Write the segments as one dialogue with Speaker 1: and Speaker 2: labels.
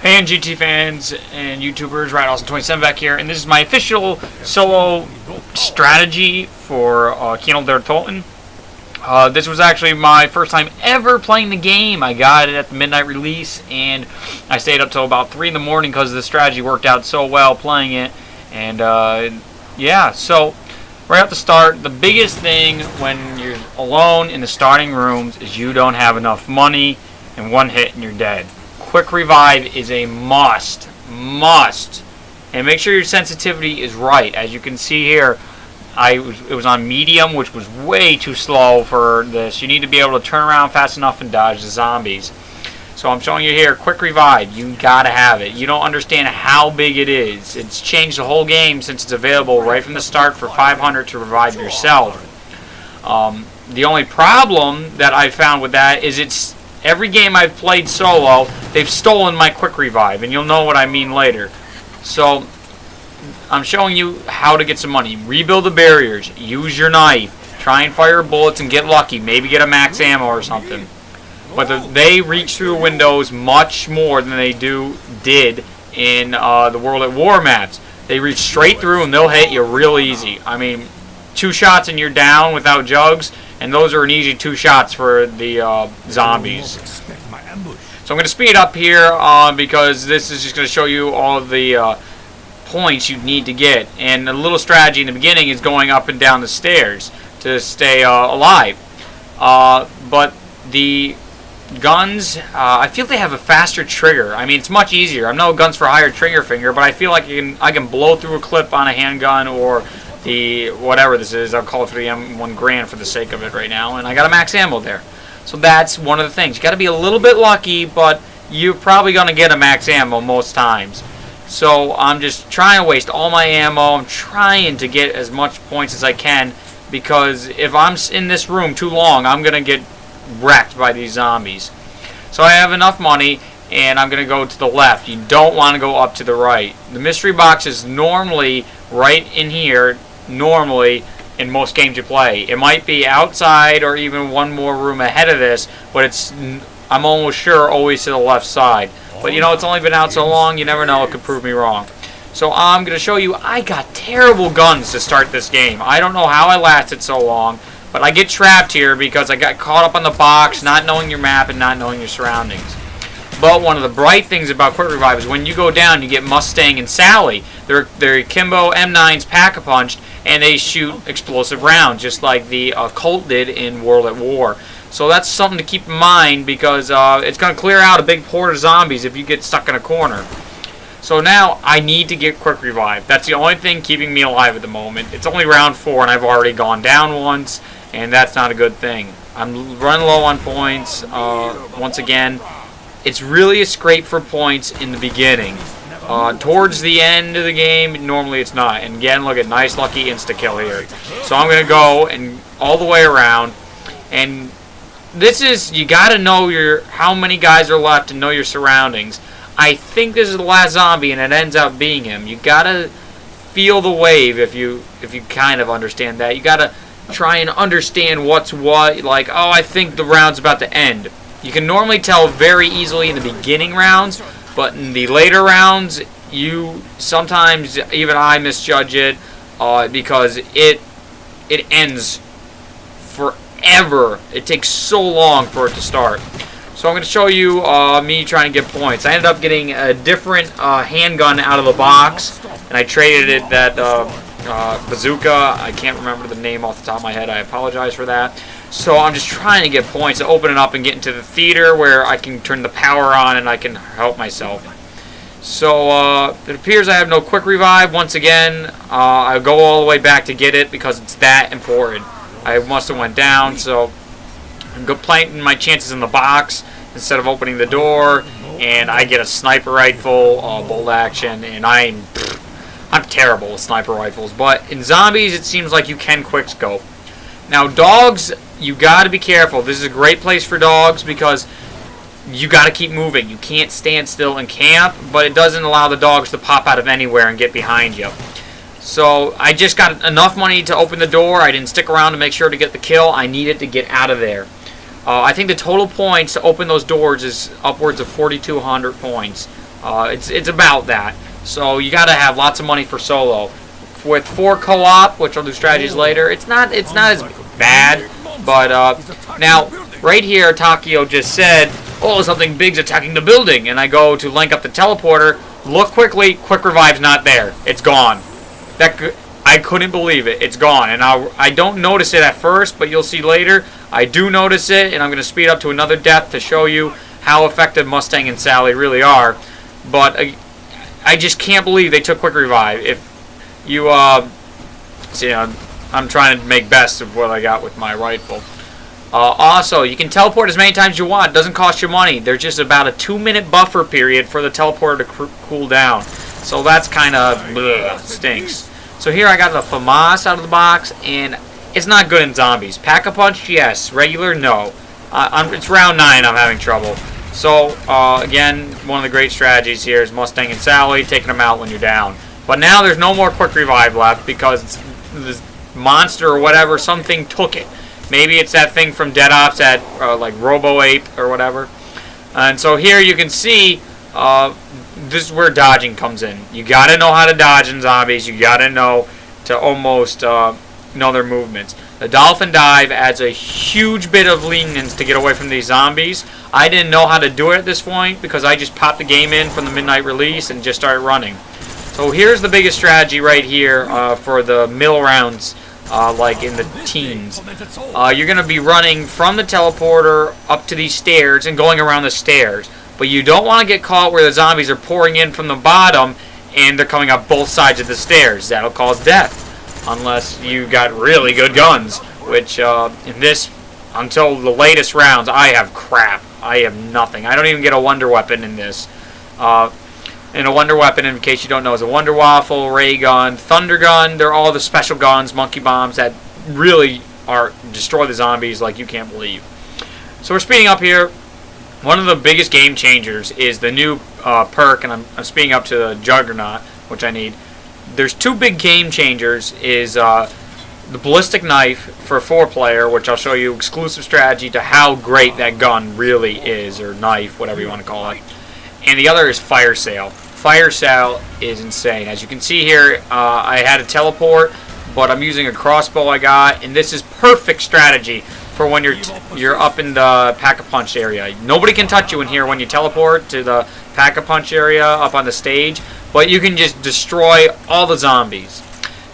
Speaker 1: Hey NGT fans and YouTubers, RADAUSTIN27 back here, and this is my official solo strategy for Kino der Toten. This was actually my first time ever playing the game. I got it at the midnight release, and I stayed up till about 3 in the morning because the strategy worked out so well playing it. And yeah, so right at the start, the biggest thing when you're alone in the starting rooms is you don't have enough money, and one hit and you're dead. Quick revive is a must, and make sure your sensitivity is right. As you can see here, it was on medium, which was way too slow for this. You need to be able to turn around fast enough and dodge the zombies. So I'm showing you here, quick revive. You gotta have it. You don't understand how big it is. It's changed the whole game since it's available right from the start for 500 to revive yourself. The only problem that I found with that is every game I've played solo, they've stolen my quick revive, and you'll know what I mean later. So, I'm showing you how to get some money. Rebuild the barriers, use your knife, try and fire bullets and get lucky, maybe get a max ammo or something. But they reach through the windows much more than they did in the World at War maps. They reach straight through and they'll hit you real easy. I mean, 2 shots and you're down without jugs. And those are an easy 2 shots for the zombies. So I'm going to speed up here because this is just going to show you all of the points you need to get. And a little strategy in the beginning is going up and down the stairs to stay alive. But the guns, I feel they have a faster trigger. I mean, it's much easier. I'm no guns for higher trigger finger, but I feel like I can blow through a clip on a handgun or the whatever this is. I'll call it for the M1 Grand for the sake of it right now, and I got a max ammo there. So that's one of the things. You got to be a little bit lucky, but you're probably going to get a max ammo most times. So I'm just trying to waste all my ammo. I'm trying to get as much points as I can, because if I'm in this room too long, I'm going to get wrecked by these zombies. So I have enough money, and I'm going to go to the left. You don't want to go up to the right. The mystery box is normally right in here, normally in most games you play. It might be outside or even one more room ahead of this, but I'm almost sure always to the left side. But you know, it's only been out so long, you never know, it could prove me wrong. So I'm going to show you, I got terrible guns to start this game. I don't know how I lasted so long, but I get trapped here because I got caught up on the box, not knowing your map and not knowing your surroundings. But one of the bright things about Quick Revive is when you go down, you get Mustang and Sally. They're Kimbo M9s pack-a-punched, and they shoot explosive rounds, just like the Colt did in World at War. So that's something to keep in mind, because it's going to clear out a big horde of zombies if you get stuck in a corner. So now I need to get Quick Revive. That's the only thing keeping me alive at the moment. It's only round 4, and I've already gone down once, and that's not a good thing. I'm running low on points once again. It's really a scrape for points in the beginning. Towards the end of the game, normally it's not. And again, look at nice lucky insta-kill here. So I'm going to go and all the way around. And this is, you got to know how many guys are left and know your surroundings. I think this is the last zombie, and it ends up being him. You got to feel the wave if you kind of understand that. You got to try and understand what's what. Like, oh, I think the round's about to end. You can normally tell very easily in the beginning rounds, but in the later rounds, sometimes even I misjudge it because it ends forever. It takes so long for it to start. So I'm going to show you me trying to get points. I ended up getting a different handgun out of the box, and I traded it that bazooka. I can't remember the name off the top of my head. I apologize for that. So I'm just trying to get points to open it up and get into the theater where I can turn the power on and I can help myself. So it appears I have no quick revive. Once again, I'll go all the way back to get it because it's that important. I must have went down, so I'm planting my chances in the box instead of opening the door, and I get a sniper rifle, bolt action, and I'm terrible with sniper rifles. But in zombies, it seems like you can quick scope. Now, dogs, you got to be careful. This is a great place for dogs because you got to keep moving. You can't stand still and camp, but it doesn't allow the dogs to pop out of anywhere and get behind you. So I just got enough money to open the door. I didn't stick around to make sure to get the kill. I needed to get out of there. I think the total points to open those doors is upwards of 4,200 points. It's about that. So you got to have lots of money for solo. With 4 co-op, which I'll do strategies later, it's not as bad. But now right here, Takio just said, "Oh, something big's attacking the building," and I go to link up the teleporter. Look quickly, quick revive's not there. It's gone. I couldn't believe it. It's gone, and I don't notice it at first, but you'll see later. I do notice it, and I'm going to speed up to another death to show you how effective Mustang and Sally really are. But I just can't believe they took quick revive. If you see, I'm trying to make best of what I got with my rifle. Also, you can teleport as many times as you want. It doesn't cost you money. There's just about a 2-minute buffer period for the teleporter to cool down. So that's kind of stinks. So here I got the FAMAS out of the box, and it's not good in zombies. Pack-a-punch, yes. Regular, no. It's round 9 I'm having trouble. So, again, one of the great strategies here is Mustang and Sally, taking them out when you're down. But now there's no more quick revive left because this monster or whatever, something took it. Maybe it's that thing from Dead Ops, that like Robo Ape or whatever. And so here you can see this is where dodging comes in. You got to know how to dodge in zombies. You got to know to almost know their movements. The dolphin dive adds a huge bit of lenience to get away from these zombies. I didn't know how to do it at this point because I just popped the game in from the midnight release and just started running. So here's the biggest strategy right here for the middle rounds. Like in the teens. You're going to be running from the teleporter up to these stairs and going around the stairs. But you don't want to get caught where the zombies are pouring in from the bottom and they're coming up both sides of the stairs. That'll cause death. Unless you got really good guns. Which, in this, until the latest rounds, I have crap. I have nothing. I don't even get a wonder weapon in this. And a wonder weapon, in case you don't know, is a wonder waffle, ray gun, thunder gun. They're all the special guns, monkey bombs that really destroy the zombies like you can't believe. So we're speeding up here. One of the biggest game changers is the new perk, and I'm speeding up to the Juggernaut, which I need. There's 2 big game changers. Is the ballistic knife for a 4-player, which I'll show you exclusive strategy to how great that gun really is, or knife, whatever you want to call it. And the other is Fire Sale. Fire Sale is insane. As you can see here, I had a teleport, but I'm using a crossbow I got, and this is perfect strategy for when you're up in the Pack-a-Punch area. Nobody can touch you in here when you teleport to the Pack-a-Punch area up on the stage, but you can just destroy all the zombies.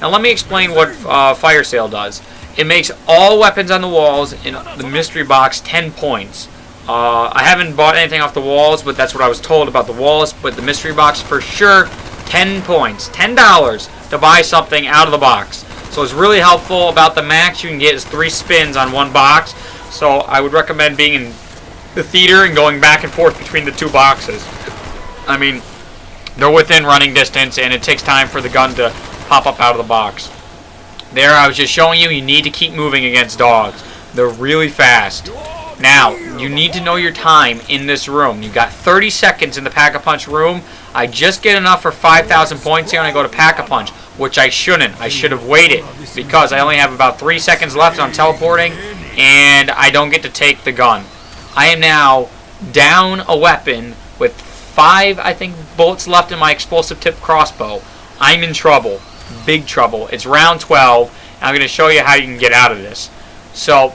Speaker 1: Now let me explain what Fire Sale does. It makes all weapons on the walls in the mystery box 10 points. I haven't bought anything off the walls, but that's what I was told about the walls. But the mystery box, for sure, 10 points. $10 to buy something out of the box. So it's really helpful. About the max you can get is 3 spins on one box. So I would recommend being in the theater and going back and forth between the 2 boxes. I mean, they're within running distance, and it takes time for the gun to pop up out of the box. There, I was just showing you need to keep moving against dogs. They're really fast. Now, you need to know your time in this room. You got 30 seconds in the Pack-a-Punch room. I just get enough for 5,000 points here and I go to Pack-a-Punch, which I shouldn't. I should have waited because I only have about 3 seconds left on teleporting and I don't get to take the gun. I am now down a weapon with 5, I think, bullets left in my explosive tip crossbow. I'm in trouble. Big trouble. It's round 12 and I'm going to show you how you can get out of this. So,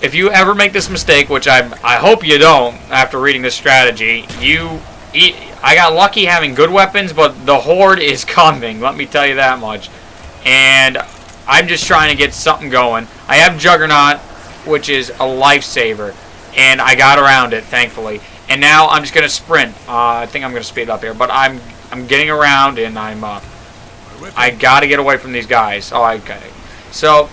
Speaker 1: if you ever make this mistake, which I hope you don't after reading this strategy, I got lucky having good weapons, but the horde is coming, let me tell you that much. And I'm just trying to get something going. I have Juggernaut, which is a lifesaver, and I got around it, thankfully. And now I'm just going to sprint. I think I'm going to speed up here, but I'm getting around, and I got to get away from these guys. Oh, okay. So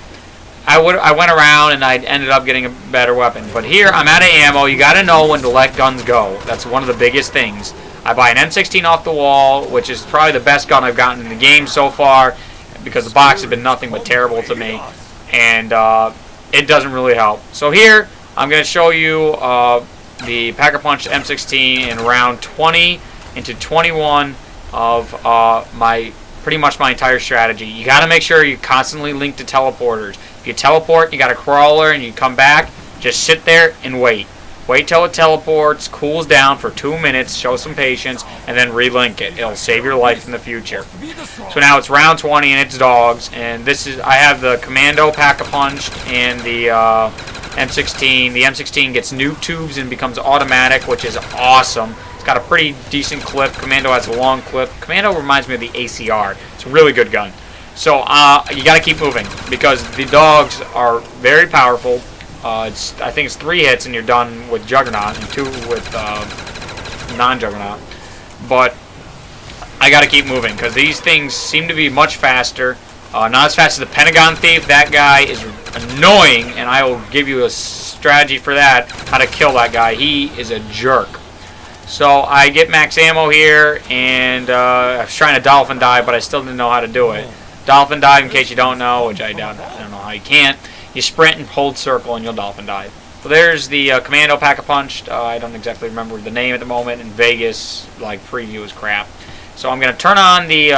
Speaker 1: I went around and I ended up getting a better weapon. But here, I'm out of ammo. You got to know when to let guns go. That's one of the biggest things. I buy an M16 off the wall, which is probably the best gun I've gotten in the game so far, because the box has been nothing but terrible to me, and it doesn't really help. So here, I'm going to show you the Pack-a-Punch M16 in round 20 into 21 of pretty much my entire strategy. You got to make sure you constantly link to teleporters. If you teleport, you got a crawler, and you come back, just sit there and wait. Wait till it teleports, cools down for 2 minutes, show some patience, and then relink it. It'll save your life in the future. So now it's round 20 and it's dogs, and this is I have the Commando Pack-a-Punch and the M16. The M16 gets nuke tubes and becomes automatic, which is awesome. It's got a pretty decent clip. Commando has a long clip. Commando reminds me of the ACR. It's a really good gun. So you got to keep moving because the dogs are very powerful. I think it's 3 hits and you're done with Juggernaut and 2 with non-Juggernaut. But I got to keep moving because these things seem to be much faster. Not as fast as the Pentagon Thief. That guy is annoying, and I will give you a strategy for that, how to kill that guy. He is a jerk. So I get max ammo here, and I was trying to dolphin dive, but I still didn't know how to do it. Dolphin dive, in case you don't know, which I don't know how you can't. You sprint and hold circle, and you'll dolphin dive. So there's the Commando Pack-a-Punch. I don't exactly remember the name at the moment. In Vegas, like, preview is crap. So I'm going to turn on the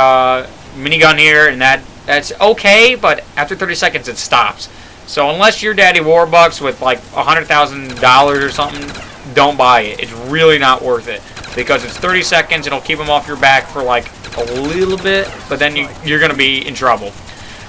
Speaker 1: minigun here, and that's okay, but after 30 seconds it stops. So unless you're Daddy Warbucks with like $100,000 or something, don't buy it. It's really not worth it because it's 30 seconds. It'll keep them off your back for like a little bit, but then you're going to be in trouble.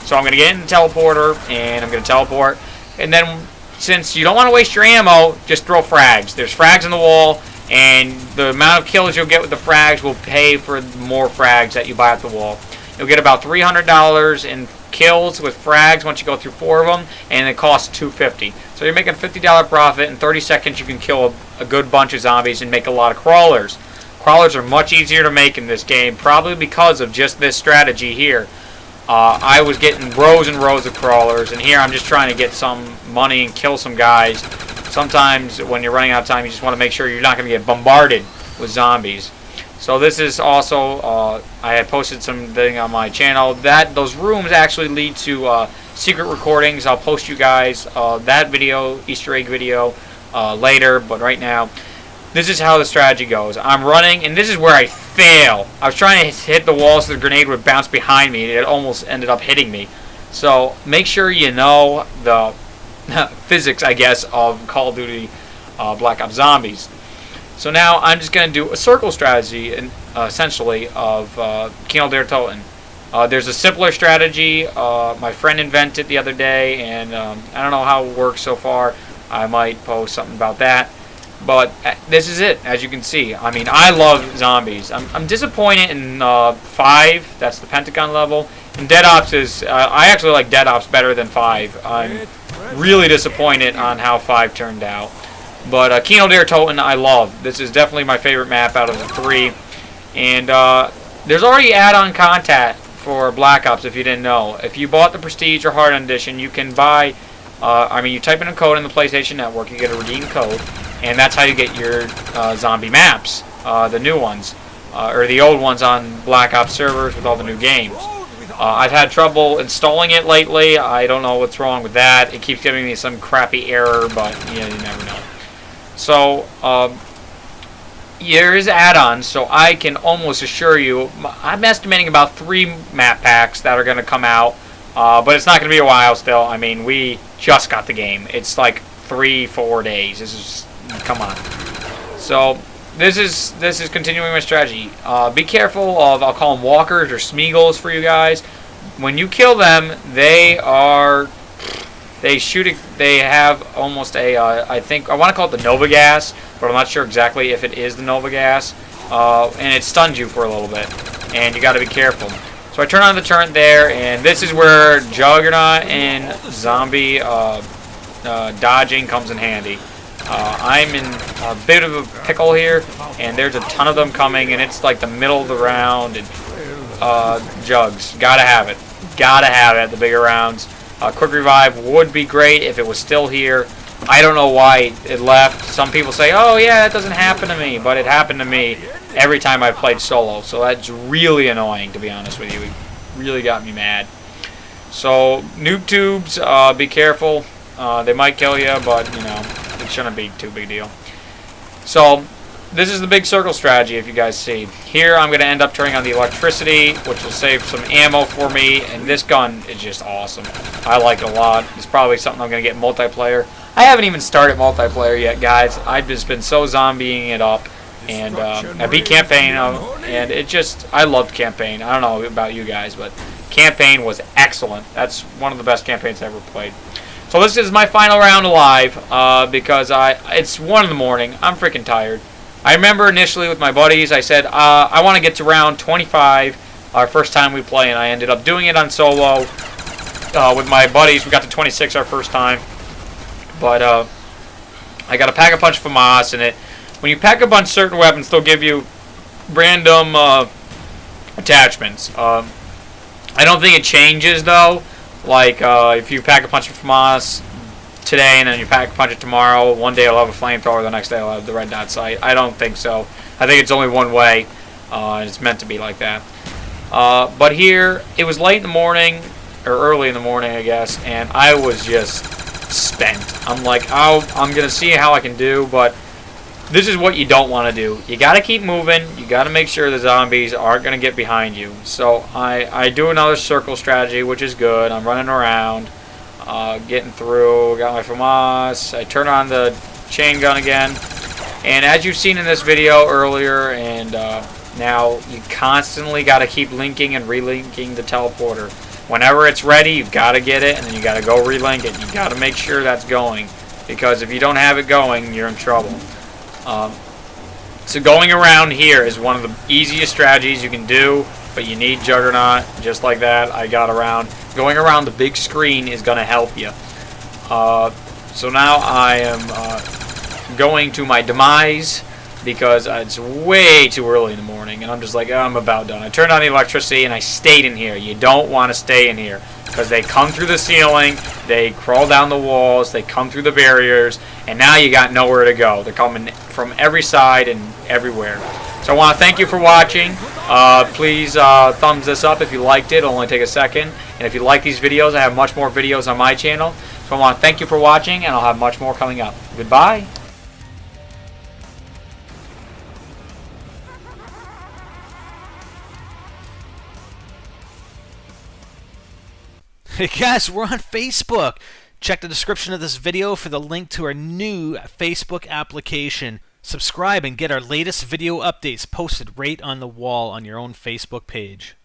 Speaker 1: So I'm going to get in the teleporter, and I'm going to teleport. And then since you don't want to waste your ammo, just throw frags. There's frags in the wall, and the amount of kills you'll get with the frags will pay for more frags that you buy at the wall. You'll get about $300 in kills with frags once you go through 4 of them, and it costs $250. So you're making a $50 profit. In 30 seconds, you can kill a good bunch of zombies and make a lot of crawlers. Crawlers are much easier to make in this game, probably because of just this strategy here. I was getting rows and rows of crawlers, and here I'm just trying to get some money and kill some guys. Sometimes when you're running out of time, you just want to make sure you're not going to get bombarded with zombies. So this is also, I had posted something on my channel. Those rooms actually lead to secret recordings. I'll post you guys that video, Easter egg video, later. But right now, this is how the strategy goes. I'm running, and this is where I fail. I was trying to hit the wall so the grenade would bounce behind me, and it almost ended up hitting me. So make sure you know the physics, I guess, of Call of Duty Black Ops Zombies. So now I'm just going to do a circle strategy, essentially, of Kino der Toten. There's a simpler strategy. My friend invented the other day, and I don't know how it works so far. I might post something about that. But this is it, as you can see. I mean, I love zombies. I'm disappointed in 5. That's the Pentagon level. And Dead Ops is... I actually like Dead Ops better than 5. I'm really disappointed on how 5 turned out. But Kino der Toten I love. This is definitely my favorite map out of the 3. And there's already add-on content for Black Ops if you didn't know. If you bought the Prestige or Hard Edition, you can buy... you type in a code in the PlayStation Network, you get a redeem code, and that's how you get your zombie maps, the new ones, or the old ones on Black Ops servers with all the new games. I've had trouble installing it lately. I don't know what's wrong with that. It keeps giving me some crappy error, but you never know. So, there is add-ons, so I can almost assure you, I'm estimating about 3 map packs that are going to come out, but it's not going to be a while still. I mean, we just got the game. It's like 3-4 days. This is, come on. So, this is continuing my strategy. Be careful of, I'll call them walkers or Smeagol's for you guys. When you kill them, they have almost a, I think, I want to call it the Nova Gas, but I'm not sure exactly if it is the Nova Gas. And it stuns you for a little bit, and you got to be careful. So I turn on the turret there, and this is where Juggernaut and zombie dodging comes in handy. I'm in a bit of a pickle here, and there's a ton of them coming, and it's like the middle of the round, and Jugs, gotta have it. Gotta have it, the bigger rounds. Quick revive would be great if it was still here. I don't know why it left. Some people say, oh yeah, that doesn't happen to me, but it happened to me every time I played solo, so that's really annoying, to be honest with you. It really got me mad. So, noob tubes, be careful. They might kill you, but, it shouldn't be too big a deal. So, this is the big circle strategy, if you guys see. Here, I'm going to end up turning on the electricity, which will save some ammo for me, and this gun is just awesome. I like it a lot. It's probably something I'm going to get in multiplayer. I haven't even started multiplayer yet, guys. I've just been so zombieing it up. And I beat campaign, and it just, I loved campaign. I don't know about you guys, but campaign was excellent. That's one of the best campaigns I ever played. So this is my final round alive, because it's 1 in the morning. I'm freaking tired. I remember initially with my buddies, I said, I want to get to round 25, our first time we play, and I ended up doing it on solo with my buddies. We got to 26 our first time, but I got a pack-a-punch FAMAS in it. When you pack a bunch of certain weapons, they'll give you random attachments. I don't think it changes, though. Like, if you pack a punch of FAMAS today and then you pack a punch it tomorrow, one day I'll have a flamethrower, the next day I'll have the red dot sight. I don't think so. I think it's only one way, and it's meant to be like that. But here, it was late in the morning, or early in the morning, I guess, and I was just spent. I'm like, oh, I'm going to see how I can do, but this is what you don't want to do. You got to keep moving. You got to make sure the zombies aren't going to get behind you. So I do another circle strategy, which is good. I'm running around, getting through. Got my FAMAS. I turn on the chain gun again. And as you've seen in this video earlier, and now you constantly got to keep linking and relinking the teleporter. Whenever it's ready, you've got to get it, and then you got to go relink it. You got to make sure that's going, because if you don't have it going, you're in trouble. So going around here is one of the easiest strategies you can do, but you need Juggernaut, just like that. I got around. Going around the big screen is going to help you. So now I am going to my demise, because it's way too early in the morning, and I'm just like, oh, I'm about done. I turned on the electricity, and I stayed in here. You don't want to stay in here, because they come through the ceiling, they crawl down the walls, they come through the barriers, and now you got nowhere to go. They're coming from every side and everywhere. So I want to thank you for watching. Please thumbs this up if you liked it. It'll only take a second. And if you like these videos, I have much more videos on my channel. So I want to thank you for watching, and I'll have much more coming up. Goodbye.
Speaker 2: Hey guys, we're on Facebook. Check the description of this video for the link to our new Facebook application. Subscribe and get our latest video updates posted right on the wall on your own Facebook page.